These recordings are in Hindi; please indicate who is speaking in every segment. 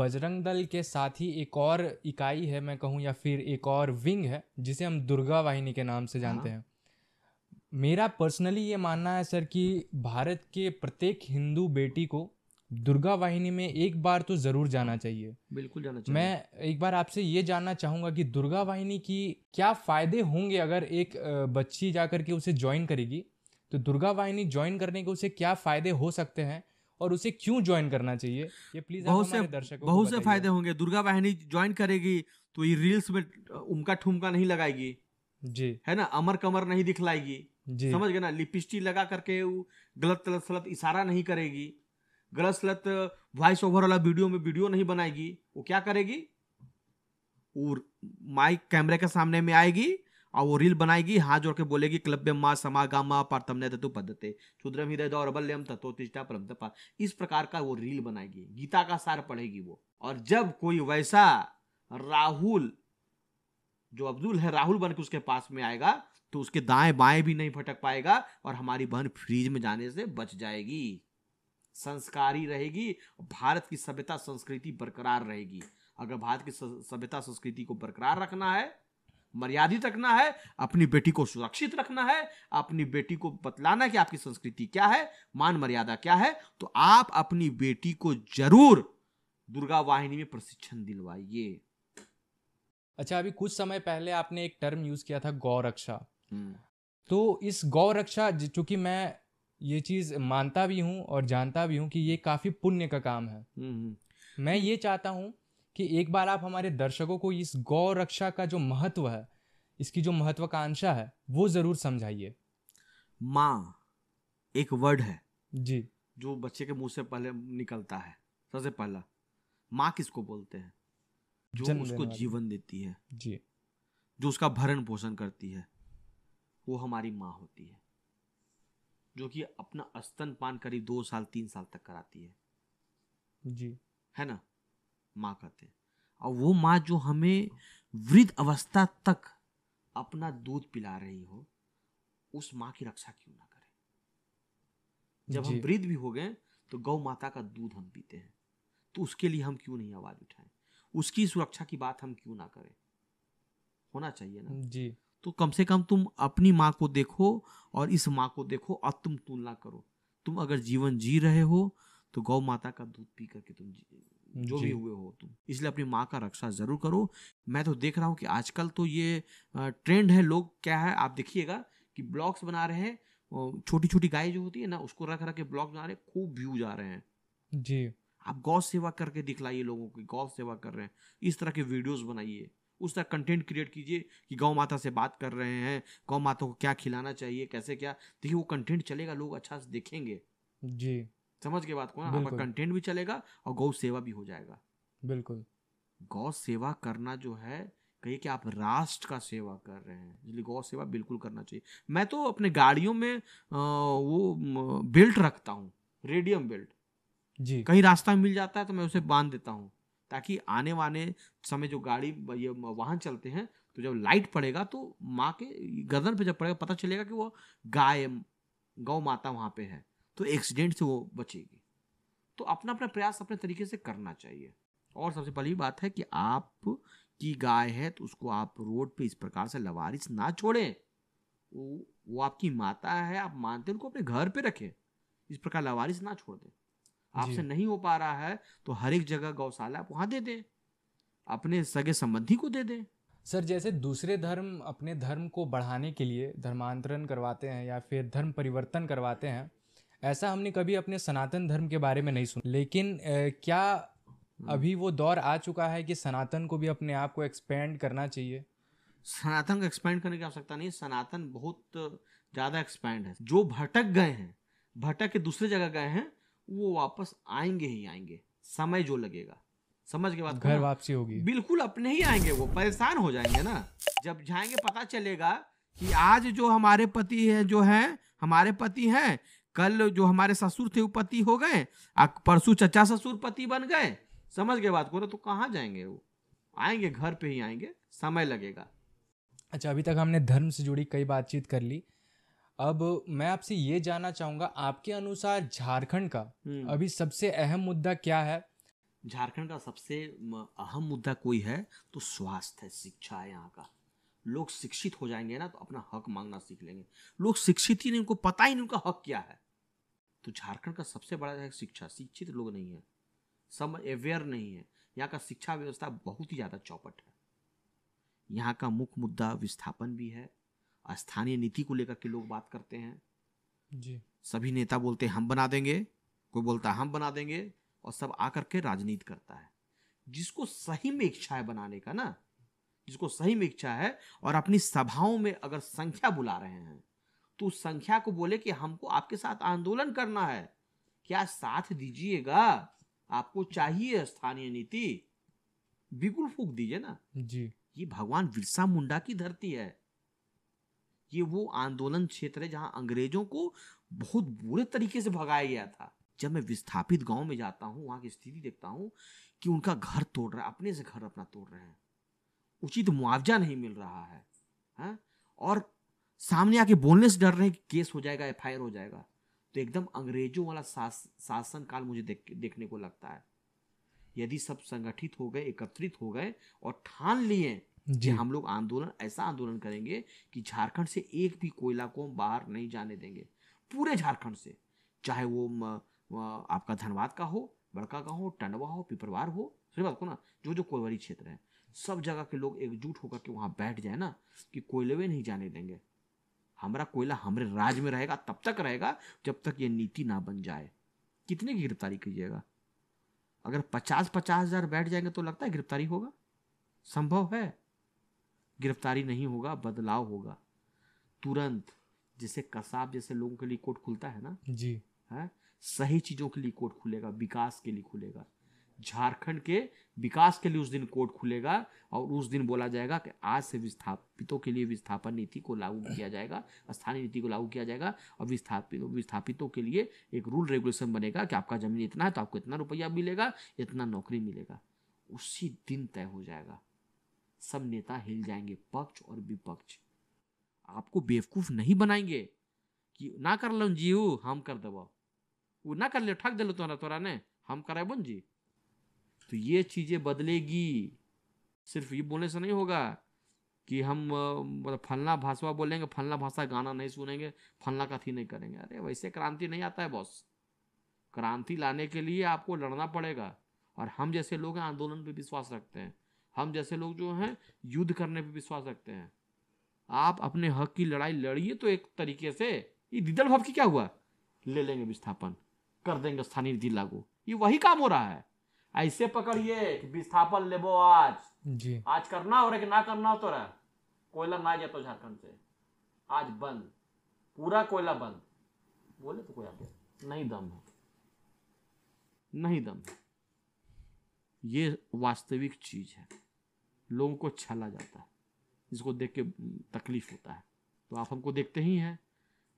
Speaker 1: बजरंग दल के साथ ही एक और इकाई है, मैं कहूँ, या फिर एक और विंग है जिसे हम दुर्गा वाहिनी के नाम से जानते हैं। मेरा पर्सनली ये मानना है सर कि भारत के प्रत्येक हिंदू बेटी को दुर्गा वाहिनी में एक बार तो ज़रूर जाना चाहिए।
Speaker 2: बिल्कुल जाना चाहिए।
Speaker 1: मैं एक बार आपसे ये जानना चाहूँगा कि दुर्गा वाहिनी की क्या फ़ायदे होंगे अगर एक बच्ची जाकर के उसे ज्वाइन करेगी, तो दुर्गा वाहिनी ज्वाइन करने के उसे क्या फ़ायदे हो सकते हैं और उसे क्यों ज्वाइन करना चाहिए, ये प्लीज़ आप हमारे दर्शकों को
Speaker 2: बहुत से
Speaker 1: बताइए।
Speaker 2: फायदे होंगे। दुर्गा वाहिनी ज्वाइन करेगी तो ये रील्स में उमका ठुमका नहीं लगाएगी,
Speaker 1: जी
Speaker 2: है ना, अमर कमर नहीं दिखलाएगी,
Speaker 1: जी
Speaker 2: समझ गए ना, लिपस्टिक लगा करके वो गलत गलत सलत इशारा नहीं करेगी, गलत सलत वॉइस ओवर वाला वीडियो में वीडियो नहीं बनाएगी। वो क्या करेगी, वो माइक कैमरे के सामने में आएगी और वो रील बनाएगी, हाथ जोड़ के बोलेगी क्लब्य माँ समागामा पार्थमने ततु पद्धते क्षुद्रम हृदय दौर्बल्यम ततोतिष्ठा परम तपा। इस प्रकार का वो रील बनाएगी, गीता का सार पढ़ेगी वो। और जब कोई वैसा राहुल, जो अब्दुल है राहुल बन के उसके पास में आएगा तो उसके दाएं बाएं भी नहीं भटक पाएगा और हमारी बहन फ्रीज में जाने से बच जाएगी, संस्कारी रहेगी, भारत की सभ्यता संस्कृति बरकरार रहेगी। अगर भारत की सभ्यता संस्कृति को बरकरार रखना है, मर्यादित रखना है, अपनी बेटी को सुरक्षित रखना है, अपनी बेटी को बतलाना है कि आपकी संस्कृति क्या है, मान मर्यादा क्या है, तो आप अपनी बेटी को जरूर दुर्गा वाहिनी में प्रशिक्षण दिलवाइए।
Speaker 1: अच्छा, अभी कुछ समय पहले आपने एक टर्म यूज़ किया था गौ रक्षा। तो इस गौ रक्षा, चूंकि मैं ये चीज़ मानता भी हूँ और जानता भी हूँ कि ये काफ़ी पुण्य का काम है, मैं ये चाहता हूँ कि एक बार आप हमारे दर्शकों को इस गौ रक्षा का जो महत्व है, इसकी जो महत्वाकांक्षा है, वो ज़रूर समझाइए।
Speaker 2: माँ एक वर्ड है
Speaker 1: जी,
Speaker 2: जो बच्चे के मुंह से पहले निकलता है। सबसे पहला माँ किसको बोलते हैं? जो
Speaker 1: जन्म
Speaker 2: उसको
Speaker 1: देने वाली।
Speaker 2: जीवन देती है,
Speaker 1: जी,
Speaker 2: जो उसका भरण पोषण करती है, वो हमारी माँ होती है, जो कि अपना स्तनपान करीब 2 साल 3 साल तक कराती है
Speaker 1: जी,
Speaker 2: है ना, माँ कहते हैं। और वो माँ जो हमें वृद्ध अवस्था तक अपना दूध पिला रही हो, उस माँ की रक्षा क्यों ना करें? जब हम
Speaker 1: जी,
Speaker 2: वृद्ध भी हो गए तो गौ माता का दूध हम पीते हैं, तो उसके लिए हम क्यों नहीं आवाज उठाएं? उसकी सुरक्षा की बात हम क्यों ना करें? होना चाहिए ना।
Speaker 1: जी,
Speaker 2: तो कम से कम तुम अपनी माँ को देखो और इस माँ को देखो और तुम तुलना करो। तुम अगर जीवन जी रहे हो तो गौ माता का दूध पी करके तुम जो भी
Speaker 1: जी,
Speaker 2: हुए हो तुम, इसलिए अपनी माँ का रक्षा जरूर करो। मैं तो देख रहा हूँ कि आजकल तो ये ट्रेंड है, लोग क्या है आप देखिएगा कि ब्लॉग्स बना रहे हैं, छोटी छोटी गाय जो होती है ना उसको रख रख के ब्लॉग बना रहे हैं, खूब व्यूज आ रहे हैं।
Speaker 1: जी।
Speaker 2: आप गौ सेवा करके दिखलाइए लोगों को, गौ सेवा कर रहे हैं, इस तरह के वीडियोस बनाइए, उस तरह कंटेंट क्रिएट कीजिए कि गौ माता से बात कर रहे हैं, गौ माता को क्या खिलाना चाहिए, कैसे क्या। देखिए वो कंटेंट चलेगा, लोग अच्छा से देखेंगे।
Speaker 1: जी,
Speaker 2: समझ के बात को ना, आपका
Speaker 1: बिल्कुल,
Speaker 2: कंटेंट भी चलेगा और गौ सेवा भी हो जाएगा।
Speaker 1: बिल्कुल।
Speaker 2: गौ सेवा करना जो है, कहिए कि आप राष्ट्र का सेवा कर रहे हैं, इसलिए गौ सेवा बिल्कुल करना चाहिए। मैं तो अपने गाड़ियों में वो बेल्ट रखता हूँ, रेडियम बेल्ट।
Speaker 1: जी,
Speaker 2: कहीं रास्ता मिल जाता है तो मैं उसे बांध देता हूँ, ताकि आने वाले समय जो गाड़ी ये वाहन चलते हैं तो जब लाइट पड़ेगा तो माँ के गर्दन पे जब पड़ेगा पता चलेगा कि वो गाय गौ माता वहां पे है, तो एक्सीडेंट से वो बचेगी। तो अपना अपना प्रयास अपने तरीके से करना चाहिए। और सबसे पहली बात है कि आप की गाय है तो उसको आप रोड पे इस प्रकार से लवारिस ना छोड़ें। वो आपकी माता है, आप मानते हैं, उनको अपने घर पे रखें, इस प्रकार लवारिस ना छोड़ दें। आपसे
Speaker 1: जी।
Speaker 2: नहीं हो पा रहा है तो हर एक जगह गौशाला आप वहां दे दें, अपने सगे संबंधी को दे दें।
Speaker 1: सर, जैसे दूसरे धर्म अपने धर्म को बढ़ाने के लिए धर्मांतरण करवाते हैं या फिर धर्म परिवर्तन करवाते हैं, ऐसा हमने कभी अपने सनातन धर्म के बारे में नहीं सुना। लेकिन क्या अभी वो दौर आ चुका है कि सनातन को भी अपने आप को एक्सपेंड करना चाहिए?
Speaker 2: सनातन को एक्सपैंड करने की आवश्यकता नहीं, सनातन बहुत ज्यादा एक्सपैंड है। जो भटक गए हैं, भटक के दूसरे जगह गए हैं, वो वापस आएंगे ही आएंगे, समय जो लगेगा। समझ के बात को
Speaker 1: घर
Speaker 2: ना,
Speaker 1: वापसी होगी।
Speaker 2: बिल्कुल अपने ही आएंगे, वो परेशान हो जाएंगे ना। जब जाएंगे पता चलेगा कि आज जो हमारे पति है, जो है हमारे पति हैं, कल जो हमारे ससुर थे वो पति हो गए, परसों चचा ससुर पति बन गए। समझ के बात को ना, तो कहाँ जाएंगे वो? आएंगे, घर पे ही आएंगे, समय लगेगा।
Speaker 1: अच्छा, अभी तक हमने धर्म से जुड़ी कई बातचीत कर ली। अब मैं आपसे ये जानना चाहूँगा, आपके अनुसार झारखंड का अभी सबसे अहम मुद्दा क्या है
Speaker 2: झारखंड का सबसे अहम मुद्दा कोई है तो स्वास्थ्य है, शिक्षा है यहाँ का। लोग शिक्षित हो जाएंगे ना तो अपना हक मांगना सीख लेंगे। लोग शिक्षित ही नहीं, उनको पता ही नहीं उनका हक क्या है। तो झारखंड का सबसे बड़ा है शिक्षा। शिक्षित लोग नहीं है, सब अवेयर नहीं है। यहाँ का शिक्षा व्यवस्था बहुत ही ज़्यादा चौपट है। यहाँ का मुख्य मुद्दा विस्थापन भी है। स्थानीय नीति को लेकर के लोग बात करते हैं
Speaker 1: जी।
Speaker 2: सभी नेता बोलते हैं हम बना देंगे, कोई बोलता है हम बना देंगे, और सब आकर के राजनीति करता है। जिसको सही में इच्छा है बनाने का ना, जिसको सही में इच्छा है और अपनी सभाओं में अगर संख्या बुला रहे हैं तो उस संख्या को बोले कि हमको आपके साथ आंदोलन करना है, क्या साथ दीजिएगा? आपको चाहिए स्थानीय नीति, बिल्कुल फूंक दीजिए ना।
Speaker 1: जी।
Speaker 2: ये भगवान बिरसा मुंडा की धरती है। ये वो आंदोलन क्षेत्र है जहां अंग्रेजों को बहुत बुरे तरीके से भगाया गया था। जब मैं विस्थापित गांव में जाता हूं, वहां की स्थिति देखता हूं कि उनका घर तोड़ रहा है, अपने से घर अपना तोड़ रहे हैं, उचित मुआवजा नहीं मिल रहा है, हाँ? और सामने आके बोलने से डर रहे हैं कि केस हो जाएगा, एफआईआर हो जाएगा। तो एकदम अंग्रेजों वाला शासन काल मुझे देखने को लगता है। यदि सब संगठित हो गए, एकत्रित हो गए और ठान लिए कि हम लोग आंदोलन, ऐसा आंदोलन करेंगे कि झारखंड से एक भी कोयला को बाहर नहीं जाने देंगे, पूरे झारखंड से, चाहे वो आपका धनबाद का हो, बड़का का हो, टंडवा हो, पिपरवार हो, सही बात को ना, जो जो कोयलवरी क्षेत्र है, सब जगह के लोग एकजुट होकर के वहां बैठ जाए ना कि कोयलवे नहीं जाने देंगे, हमारा कोयला हमारे राज्य में रहेगा, तब तक रहेगा जब तक ये नीति ना बन जाए। कितने की गिरफ्तारी कीजिएगा? अगर 50-50 हजार बैठ जाएंगे तो लगता है गिरफ्तारी होगा? संभव है? गिरफ्तारी नहीं होगा, बदलाव होगा तुरंत। जैसे कसाब जैसे लोगों के लिए कोर्ट खुलता है ना
Speaker 1: जी,
Speaker 2: है, सही चीजों के लिए कोर्ट खुलेगा, विकास के लिए खुलेगा। झारखंड के विकास के लिए उस दिन कोर्ट खुलेगा और उस दिन बोला जाएगा कि आज से विस्थापितों के लिए विस्थापन नीति को लागू किया जाएगा, स्थानीय नीति को लागू किया जाएगा, और विस्थापितों के लिए एक रूल रेगुलेशन बनेगा कि आपका जमीन इतना है तो आपको इतना रुपया मिलेगा, इतना नौकरी मिलेगा। उसी दिन तय हो जाएगा। सब नेता हिल जाएंगे, पक्ष और विपक्ष। आपको बेवकूफ नहीं बनाएंगे कि ना कर लो जी, हम कर देव, वो ना कर ले, ठग दिलो तोरा ने, हम कराबो जी। तो ये चीजें बदलेगी। सिर्फ ये बोलने से नहीं होगा कि हम मतलब फलना भाषा बोलेंगे, फलना भाषा गाना नहीं सुनेंगे, फलना का थी नहीं करेंगे। अरे वैसे क्रांति नहीं आता है बॉस। क्रांति लाने के लिए आपको लड़ना पड़ेगा। और हम जैसे लोग हैं आंदोलन पे विश्वास रखते हैं, हम जैसे लोग जो हैं युद्ध करने पे विश्वास रखते हैं। आप अपने हक की लड़ाई लड़िए तो एक तरीके से। ये दिदड़ भव की क्या हुआ? ले लेंगे विस्थापन, कर देंगे स्थानीय नीति लागू, ये वही काम हो रहा है। ऐसे पकड़िए कि विस्थापन लेबो आज
Speaker 1: जी,
Speaker 2: आज करना हो रहा कि ना करना हो तो रहा, कोयला ना जातो झारखंड से, आज बंद, पूरा कोयला बंद। बोले तो कोई आगे नहीं, दम है, नहीं दम है। ये वास्तविक चीज है, लोगों को छला जाता है, इसको देख के तकलीफ होता है। तो आप हमको देखते ही हैं,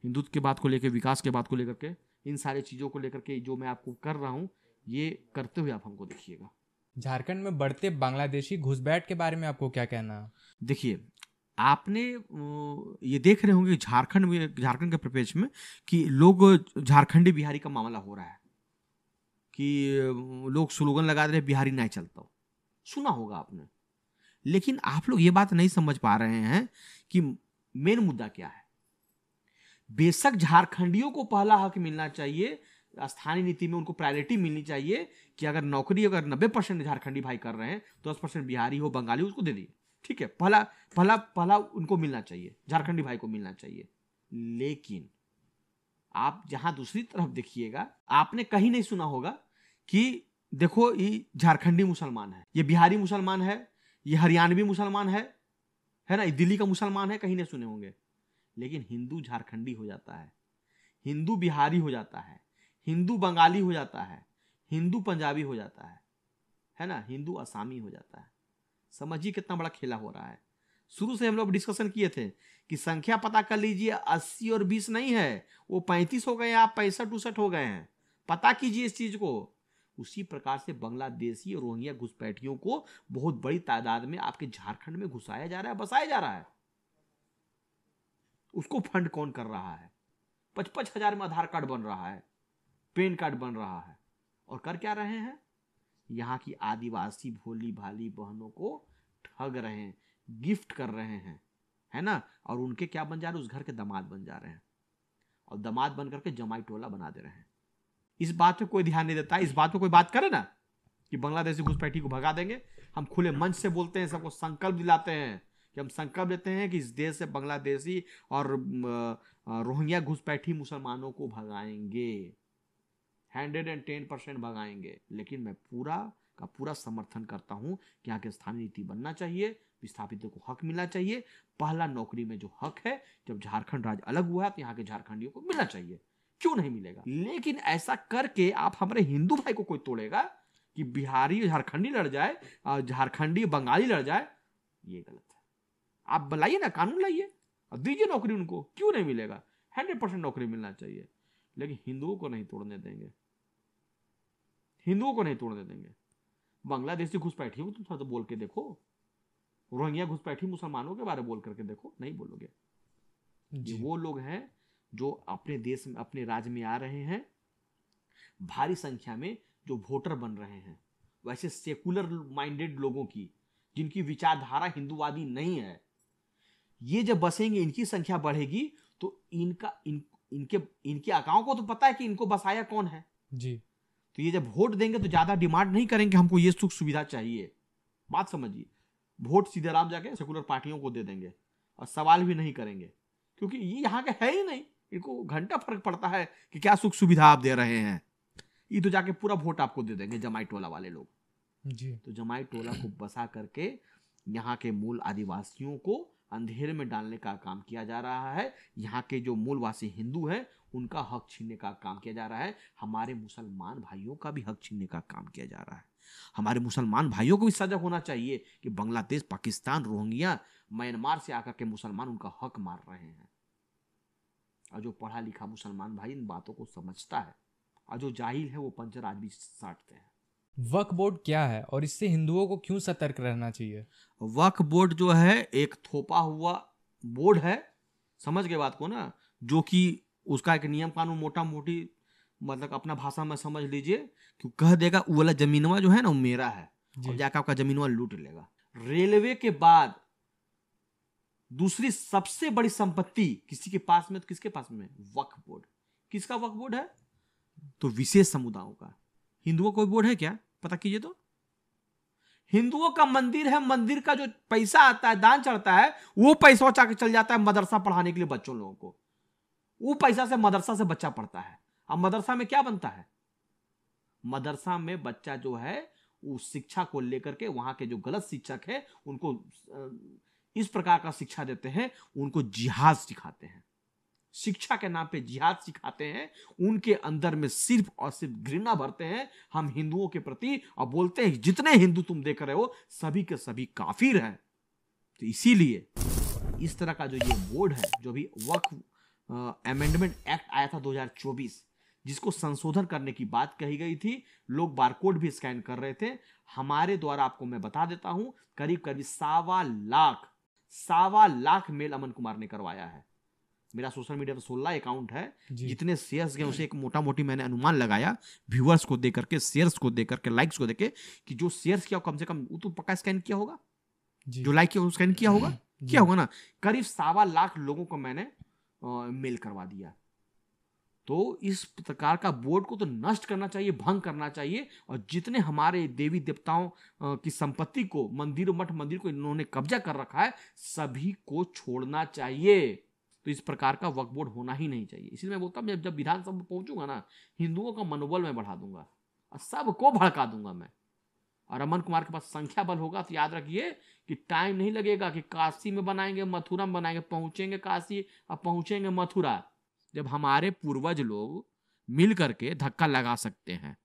Speaker 2: हिंदुत्व के बात को लेकर, विकास के बात को लेकर के, इन सारी चीजों को लेकर के जो मैं आपको कर रहा हूं, ये करते हुए आप हमको देखिएगा।
Speaker 1: झारखंड में बढ़ते बांग्लादेशी घुसपैठ के बारे में आपको क्या कहना है?
Speaker 2: देखिए, आपने ये देख रहे होंगे झारखंड में, झारखंड के प्रपेक्ष में, कि लोग झारखंडी बिहारी का मामला हो रहा है कि लोग स्लोगन लगा रहे बिहारी नहीं चलता, सुना होगा आपने। लेकिन आप लोग ये बात नहीं समझ पा रहे हैं कि मेन मुद्दा क्या है। बेशक झारखंडियों को पहला हक मिलना चाहिए, स्थानीय नीति में उनको प्रायोरिटी मिलनी चाहिए कि अगर नौकरी अगर 90% झारखंडी भाई कर रहे हैं तो 10% बिहारी हो, बंगाली हो, उसको दे दिए, ठीक है, पहला पहला पहला उनको मिलना चाहिए, झारखंडी भाई को मिलना चाहिए। लेकिन आप जहां दूसरी तरफ देखिएगा, आपने कहीं नहीं सुना होगा कि देखो ये झारखंडी मुसलमान है, ये बिहारी मुसलमान है, ये हरियाणवी मुसलमान है ना, ये दिल्ली का मुसलमान है, कहीं नहीं सुने होंगे। लेकिन हिंदू झारखंडी हो जाता है, हिंदू बिहारी हो जाता है, हिंदू बंगाली हो जाता है, हिंदू पंजाबी हो जाता है ना, हिंदू असामी हो जाता है। समझिए कितना बड़ा खेला हो रहा है। शुरू से हम लोग डिस्कशन किए थे कि संख्या पता कर लीजिए, 80 और 20 नहीं है, वो 35 हो गए, आप 65-69 हो गए हैं। पता कीजिए इस चीज को। उसी प्रकार से बांग्लादेशी और रोहिंग्या घुसपैठियों को बहुत बड़ी तादाद में आपके झारखंड में घुसाया जा रहा है, बसाया जा रहा है। उसको फंड कौन कर रहा है? 55,000 में आधार कार्ड बन रहा है, पैन कार्ड बन रहा है, और कर क्या रहे हैं? यहाँ की आदिवासी भोली भाली बहनों को ठग रहे हैं, गिफ्ट कर रहे हैं, है ना, और उनके क्या बन जा रहे हैं, उस घर के दामाद बन जा रहे हैं, और दामाद बन करके जमाई टोला बना दे रहे हैं। इस बात पे कोई ध्यान नहीं देता। इस बात पे कोई बात करे ना कि बांग्लादेशी घुसपैठी को भगा देंगे, हम खुले मंच से बोलते हैं, सबको संकल्प दिलाते हैं कि हम संकल्प लेते हैं कि इस देश से बांग्लादेशी और रोहिंग्या घुसपैठी मुसलमानों को भगाएंगे, 110% भगाएंगे। लेकिन मैं पूरा का पूरा समर्थन करता हूं कि यहाँ की स्थानीय नीति बनना चाहिए, विस्थापितों को हक मिलना चाहिए। पहला नौकरी में जो हक है, जब झारखंड राज्य अलग हुआ तो यहाँ के झारखंडियों को मिलना चाहिए, क्यों नहीं मिलेगा। लेकिन ऐसा करके आप हमारे हिंदू भाई को कोई तोड़ेगा कि बिहारी झारखंडी लड़ जाए, झारखंडी बंगाली लड़ जाए, ये गलत है। आप बुलाइए ना, कानून लाइए और दीजिए नौकरी उनको, क्यों नहीं मिलेगा। 100% नौकरी मिलना चाहिए, लेकिन हिंदुओं को नहीं तोड़ने देंगे, हिंदुओं को नहीं तोड़ने देंगे। बांग्लादेशी घुसपैठी हो तुम थोड़ा तो बोल के देखो, रोहिंग्या घुसपैठी मुसलमानों के बारे में बोल करके देखो, नहीं बोलोगे। ये वो लोग हैं जो अपने देश में, अपने राज्य में आ रहे हैं, भारी संख्या में जो वोटर बन रहे हैं, वैसे सेकुलर माइंडेड लोगों की, जिनकी विचारधारा हिंदूवादी नहीं है, ये जब बसेंगे, इनकी संख्या बढ़ेगी, तो इनके आकाओं को तो पता है कि इनको बसाया कौन है
Speaker 1: जी।
Speaker 2: तो ये जब वोट देंगे तो ज्यादा डिमांड नहीं करेंगे, हमको ये सुख सुविधा चाहिए। बात समझिए, वोट सीधे राम जाके सेकुलर पार्टियों को दे देंगे और सवाल भी नहीं करेंगे, क्योंकि ये यहाँ के है ही नहीं। इनको घंटा फर्क पड़ता है कि क्या सुख सुविधा आप दे रहे हैं। ये तो जाके पूरा वोट आपको दे देंगे जमाई टोला वाले लोग
Speaker 1: जी।
Speaker 2: तो जमाई टोला को बसा करके यहाँ के मूल आदिवासियों को अंधेरे में डालने का काम किया जा रहा है। यहाँ के जो मूलवासी हिंदू हैं उनका हक छीनने का काम किया जा रहा है। हमारे मुसलमान भाइयों का भी हक छीनने का काम किया जा रहा है। हमारे मुसलमान भाइयों को भी सजग होना चाहिए कि बांग्लादेश, पाकिस्तान, रोहिंग्या, म्यांमार से आकर के मुसलमान उनका हक मार रहे हैं। और जो पढ़ा लिखा मुसलमान भाई इन बातों को समझता है, और जो जाहिल है वो पंचर आज भी साटते हैं।
Speaker 1: वक्फ बोर्ड क्या है और इससे हिंदुओं को क्यों सतर्क रहना चाहिए?
Speaker 2: वक्फ बोर्ड जो है एक थोपा हुआ बोर्ड है, समझ के बात को ना, जो कि उसका एक नियम कानून मोटा मोटी मतलब अपना भाषा में समझ लीजिए कि कह देगा वो वाला जमीनवा जो है ना वो मेरा है, और जाकर आपका जमीनवा लूट लेगा। रेलवे के बाद दूसरी सबसे बड़ी संपत्ति किसी के पास में, तो किसके पास में? वक्फ बोर्ड। किसका वक्फ बोर्ड है? तो विशेष समुदायों का। हिंदुओं का कोई बोर्ड है क्या? पता कीजिए तो। हिंदुओं का मंदिर है, मंदिर का जो पैसा आता है, दान चढ़ता है, वो पैसा चाके चल जाता है मदरसा पढ़ाने के लिए बच्चों लोगों को। वो पैसा से मदरसा से बच्चा पढ़ता है। अब मदरसा में क्या बनता है? मदरसा में बच्चा जो है उस शिक्षा को लेकर के, वहां के जो गलत शिक्षक है उनको इस प्रकार का शिक्षा देते हैं, उनको जिहाद सिखाते हैं, शिक्षा के नाम पे जिहाद सिखाते हैं। उनके अंदर में सिर्फ और सिर्फ घृणा भरते हैं हम हिंदुओं के प्रति, और बोलते हैं जितने हिंदू तुम देख रहे हो सभी के सभी काफिर हैं। तो इसीलिए इस तरह का जो ये बोर्ड है, जो भी वक्फ अमेंडमेंट एक्ट आया था 2024, जिसको संशोधन करने की बात कही गई थी, लोग बारकोड भी स्कैन कर रहे थे। हमारे द्वारा आपको मैं बता देता हूं, करीब करीब 1.25 लाख मेल अमन कुमार ने करवाया है। मेरा सोशल मीडिया पर 16 अकाउंट है, जितने शेयर्स गए उसे एक मोटा मोटी मैंने अनुमान लगाया, व्यूअर्स को देकर के, शेयर्स को देकर के, लाइक्स को देके, कि जो शेयर्स किया कम से कम वो तो पक्का स्कैन किया होगा, जो लाइक किया स्कैन किया होगा, क्या होगा ना, करीब 1.25 लाख लोगों को मैंने मेल करवा दिया। तो इस प्रकार का बोर्ड को तो नष्ट करना चाहिए, भंग करना चाहिए, और जितने हमारे देवी देवताओं की संपत्ति को, मंदिर मठ मंदिर को इन्होंने कब्जा कर रखा है, सभी को छोड़ना चाहिए। तो इस प्रकार का वक्फ बोर्ड होना ही नहीं चाहिए। इसलिए मैं बोलता हूँ जब विधानसभा में पहुंचूंगा ना, हिंदुओं का मनोबल मैं बढ़ा दूंगा और सबको भड़का दूंगा मैं। और अमन कुमार के पास संख्या बल होगा तो याद रखिए कि टाइम नहीं लगेगा कि काशी में बनाएंगे, मथुरा में बनाएंगे, पहुंचेंगे काशी और पहुंचेंगे मथुरा। जब हमारे पूर्वज लोग मिल करके धक्का लगा सकते हैं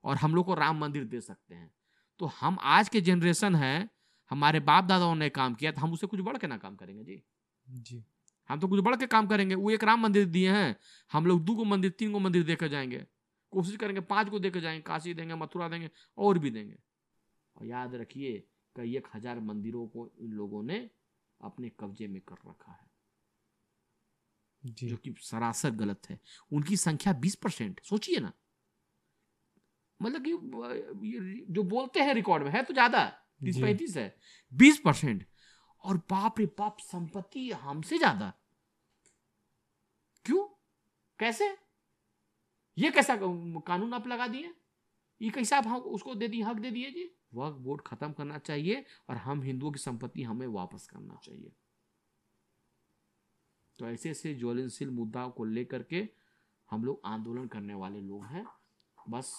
Speaker 2: और हम लोग को राम मंदिर दे सकते हैं, तो हम आज के जनरेशन है, हमारे बाप दादाओं ने काम किया, तो हम उसे कुछ बढ़ के ना काम करेंगे जी। हम तो कुछ बढ़ के काम करेंगे। वो एक राम मंदिर दिए हैं, हम लोग 2 मंदिर 3 मंदिर देकर जाएंगे, कोशिश करेंगे 5 को देकर जाएंगे, काशी देंगे, मथुरा देंगे, और भी देंगे। और याद रखिए कई 1000 मंदिरों को इन लोगों ने अपने कब्जे में कर रखा है, जो कि सरासर गलत है। उनकी संख्या 20%, सोचिए ना, मतलब कि जो बोलते हैं रिकॉर्ड में है तो ज्यादा 30-35 है, 20%। और बाप रे बाप, संपत्ति हमसे ज्यादा। क्यों, कैसे, ये कैसा कानून आप लगा दिए, ये कैसा आप उसको दे दिए, हक दे दिए जी। वक्फ बोर्ड खत्म करना चाहिए और हम हिंदुओं की संपत्ति हमें वापस करना चाहिए। तो ऐसे ऐसे ज्वलनशील मुद्दाओं को लेकर के हम लोग आंदोलन करने वाले लोग हैं। बस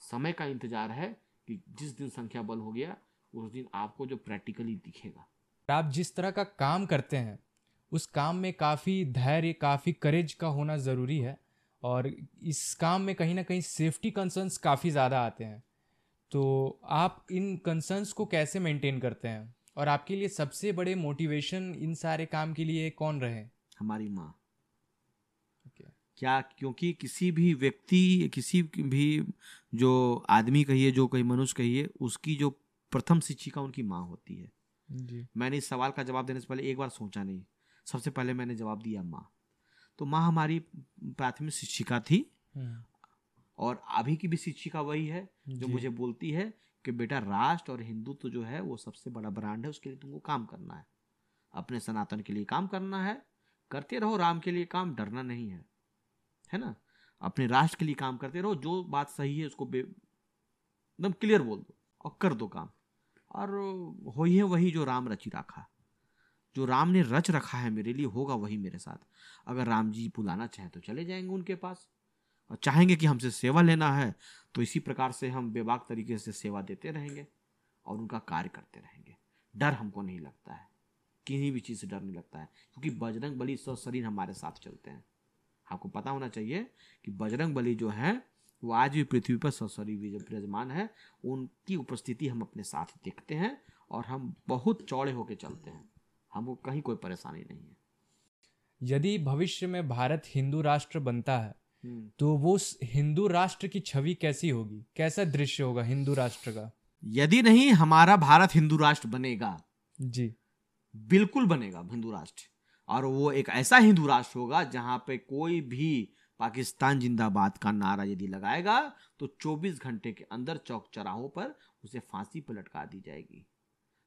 Speaker 2: समय का इंतजार है कि जिस दिन संख्या बल हो गया उस दिन आपको जो प्रैक्टिकली दिखेगा।
Speaker 1: आप जिस तरह का काम करते हैं उस काम में काफ़ी धैर्य, काफ़ी करेज का होना ज़रूरी है, और इस काम में कहीं ना कहीं सेफ्टी कंसर्न्स काफ़ी ज़्यादा आते हैं। तो आप इन कंसर्न्स को कैसे मेंटेन करते हैं, और आपके लिए सबसे बड़े मोटिवेशन इन सारे काम के लिए कौन रहे?
Speaker 2: हमारी माँ।
Speaker 1: okay.
Speaker 2: क्या, क्योंकि किसी भी व्यक्ति, किसी भी जो आदमी कहिए, जो कोई मनुष्य कहिए, उसकी जो प्रथम शिक्षिका उनकी माँ होती है
Speaker 1: जी।
Speaker 2: मैंने इस सवाल का जवाब देने से पहले एक बार सोचा नहीं, सबसे पहले मैंने जवाब दिया माँ। तो माँ हमारी प्राथमिक शिक्षिका थी, और अभी की भी शिक्षिका वही है जो मुझे बोलती है कि बेटा, राष्ट्र और हिंदुत्व जो है वो सबसे बड़ा ब्रांड है, उसके लिए तुमको काम करना है, अपने सनातन के लिए काम करना है, करते रहो राम के लिए काम, डरना नहीं है ना। अपने राष्ट्र के लिए काम करते रहो, जो बात सही है उसको एकदम क्लियर बोल दो और कर दो काम, और हो ही है वही जो राम रची रखा, जो राम ने रच रखा है मेरे लिए, होगा वही मेरे साथ। अगर राम जी बुलाना चाहें तो चले जाएंगे उनके पास, और चाहेंगे कि हमसे सेवा लेना है तो इसी प्रकार से हम बेबाक तरीके से सेवा देते रहेंगे और उनका कार्य करते रहेंगे। डर हमको नहीं लगता है, किसी भी चीज़ से डर नहीं लगता है, क्योंकि बजरंग बली सशरीर हमारे साथ चलते हैं। आपको पता होना चाहिए कि बजरंग बली जो है वो आज भी पृथ्वी पर सशरीर विराजमान है। उनकी उपस्थिति हम अपने साथ देखते हैं और हम बहुत चौड़े होकर चलते हैं, हमको कहीं कोई परेशानी नहीं है।
Speaker 1: यदि भविष्य में भारत हिंदू राष्ट्र बनता है तो वो हिंदू राष्ट्र की छवि कैसी होगी, कैसा दृश्य होगा हिंदू राष्ट्र का?
Speaker 2: यदि नहीं हमारा भारत हिंदू राष्ट्र बनेगा,
Speaker 1: जी
Speaker 2: बिल्कुल बनेगा हिंदू राष्ट्र, और वो एक ऐसा हिंदू राष्ट्र होगा जहां पे कोई भी पाकिस्तान जिंदाबाद का नारा यदि लगाएगा तो 24 घंटे के अंदर चौक चौराहों पर उसे फांसी पर लटका दी जाएगी।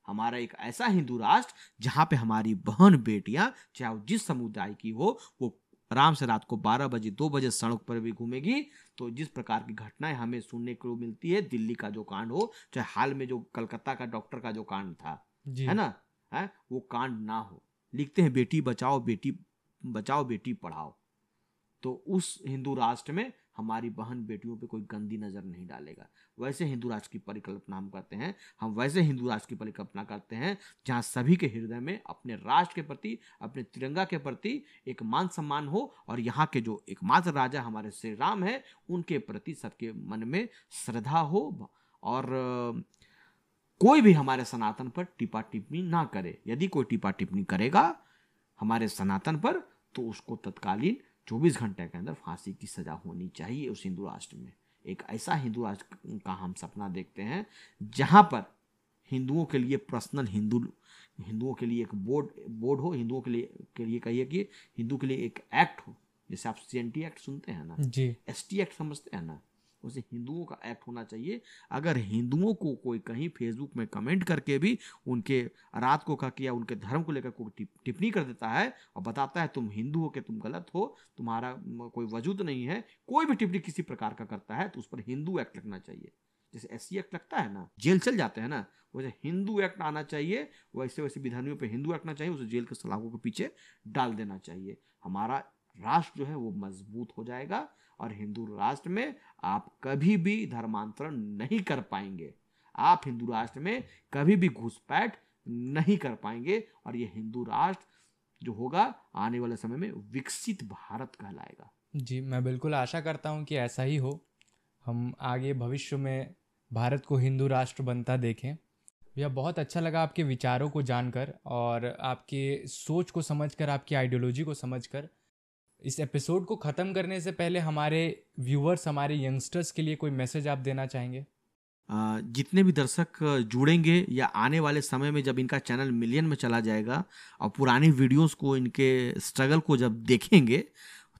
Speaker 2: हमारा एक ऐसा हिंदू राष्ट्र जहां पे हमारी बहन बेटियां, चाहे वो जिस समुदाय की हो, वो आराम से रात को 12 बजे 2 बजे सड़क पर भी घूमेगी। तो जिस प्रकार की घटनाएं हमें सुनने को मिलती है, दिल्ली का जो कांड हो, चाहे हाल में जो कलकत्ता का डॉक्टर का जो कांड था, है ना, है वो कांड ना हो। लिखते हैं बेटी बचाओ बेटी पढ़ाओ। तो उस हिंदू राष्ट्र में हमारी बहन बेटियों पे कोई गंदी नजर नहीं डालेगा। वैसे हिंदू राष्ट्र की परिकल्पना हम करते हैं, हम वैसे हिंदू राष्ट्र की परिकल्पना करते हैं जहां सभी के हृदय में अपने राष्ट्र के प्रति, अपने तिरंगा के प्रति एक मान सम्मान हो, और यहाँ के जो एकमात्र राजा हमारे श्री राम है उनके प्रति सबके मन में श्रद्धा हो, और कोई भी हमारे सनातन पर टिप्पा टिप्पणी ना करे। यदि कोई टिप्पा टिप्पणी करेगा हमारे सनातन पर तो उसको तत्कालीन 24 घंटे के अंदर फांसी की सजा होनी चाहिए। उस हिंदू राष्ट्र में एक ऐसा हिंदू राष्ट्र का हम सपना देखते हैं जहां पर हिंदुओं के लिए पर्सनल हिंदुओं के लिए एक बोर्ड हो, हिंदुओं के लिए कहिए कि हिंदू के लिए एक एक्ट हो। जैसे आप CNT एक्ट सुनते हैं ना, ST एक्ट समझते हैं ना, उसे हिंदुओं का एक्ट होना चाहिए। अगर हिंदुओं को कोई कहीं फेसबुक में कमेंट करके भी उनके रात को का किया, उनके धर्म को लेकर कोई टिप्पणी कर देता है और बताता है तुम हिंदू हो के तुम गलत हो, तुम्हारा कोई वजूद नहीं है, कोई भी टिप्पणी किसी प्रकार का करता है तो उस पर हिंदू एक्ट लगना चाहिए। जैसे SC एक्ट लगता है ना, जेल चल जाते हैं ना, वैसे हिंदू एक्ट आना चाहिए। वैसे वैसे विधानियों पे हिंदू एक्ट आना चाहिए, उसे जेल के सलाखों के पीछे डाल देना चाहिए। हमारा राष्ट्र जो है वो मजबूत हो जाएगा, और हिंदू राष्ट्र में आप कभी भी धर्मांतरण नहीं कर पाएंगे, आप हिंदू राष्ट्र में कभी भी घुसपैठ नहीं कर पाएंगे, और ये हिंदू राष्ट्र जो होगा आने वाले समय में विकसित भारत कहलाएगा।
Speaker 1: जी, मैं बिल्कुल आशा करता हूँ कि ऐसा ही हो, हम आगे भविष्य में भारत को हिंदू राष्ट्र बनता देखें। भैया बहुत अच्छा लगा आपके विचारों को जानकर और आपके सोच को समझकर, आपकी आइडियोलॉजी को समझकर। इस एपिसोड को ख़त्म करने से पहले हमारे व्यूवर्स, हमारे यंगस्टर्स के लिए कोई मैसेज आप देना चाहेंगे?
Speaker 2: जितने भी दर्शक जुड़ेंगे या आने वाले समय में जब इनका चैनल मिलियन में चला जाएगा और पुरानी वीडियोस को, इनके स्ट्रगल को जब देखेंगे,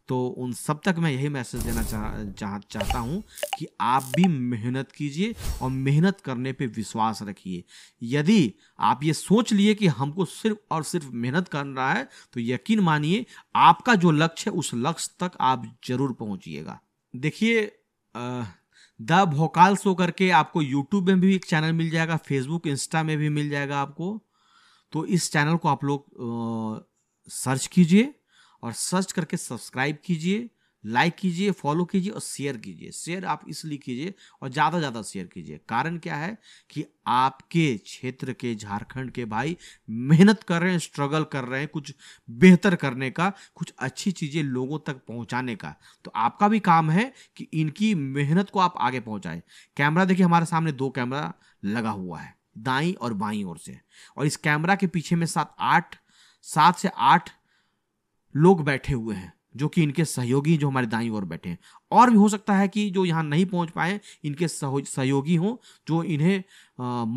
Speaker 2: तो उन सब तक मैं यही मैसेज देना चाहता हूँ कि आप भी मेहनत कीजिए और मेहनत करने पे विश्वास रखिए। यदि आप ये सोच लिए कि हमको सिर्फ और सिर्फ मेहनत करना है, तो यकीन मानिए आपका जो लक्ष्य है उस लक्ष्य तक आप जरूर पहुंचिएगा। देखिए, द भोकाल शो करके आपको यूट्यूब में भी एक चैनल मिल जाएगा, फेसबुक इंस्टा में भी मिल जाएगा आपको। तो इस चैनल को आप लोग सर्च कीजिए और सर्च करके सब्सक्राइब कीजिए, लाइक कीजिए, फॉलो कीजिए और शेयर कीजिए। शेयर आप इसलिए कीजिए और ज़्यादा ज़्यादा शेयर कीजिए। कारण क्या है कि आपके क्षेत्र के झारखंड के भाई मेहनत कर रहे हैं, स्ट्रगल कर रहे हैं कुछ बेहतर करने का, कुछ अच्छी चीज़ें लोगों तक पहुंचाने का। तो आपका भी काम है कि इनकी मेहनत को आप आगे पहुंचाएं। कैमरा देखिए, हमारे सामने 2 कैमरा लगा हुआ है, दाईं और बाईं ओर से, और इस कैमरा के पीछे में 7 से 8 लोग बैठे हुए हैं जो कि इनके सहयोगी, जो हमारे दाईं ओर बैठे हैं। और भी हो सकता है कि जो यहाँ नहीं पहुंच पाए इनके सहयोगी हों जो इन्हें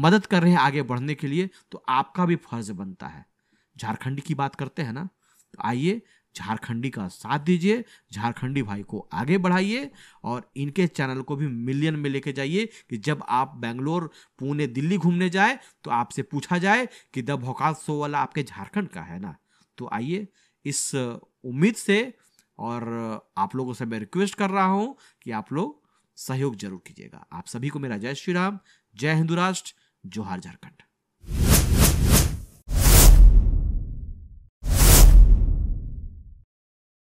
Speaker 2: मदद कर रहे हैं आगे बढ़ने के लिए। तो आपका भी फर्ज बनता है। झारखंडी की बात करते हैं ना, तो आइए झारखंडी का साथ दीजिए, झारखंडी भाई को आगे बढ़ाइए और इनके चैनल को भी मिलियन में लेके जाइए कि जब आप बेंगलोर, पुणे, दिल्ली घूमने जाए तो आपसे पूछा जाए कि द भोकाल शो वाला आपके झारखंड का है ना। तो आइए इस उम्मीद से, और आप लोगों से मैं रिक्वेस्ट कर रहा हूं कि आप लोग सहयोग जरूर कीजिएगा। आप सभी को मेरा जय श्री राम, जय हिंदू राष्ट्र, जोहार झारखंड।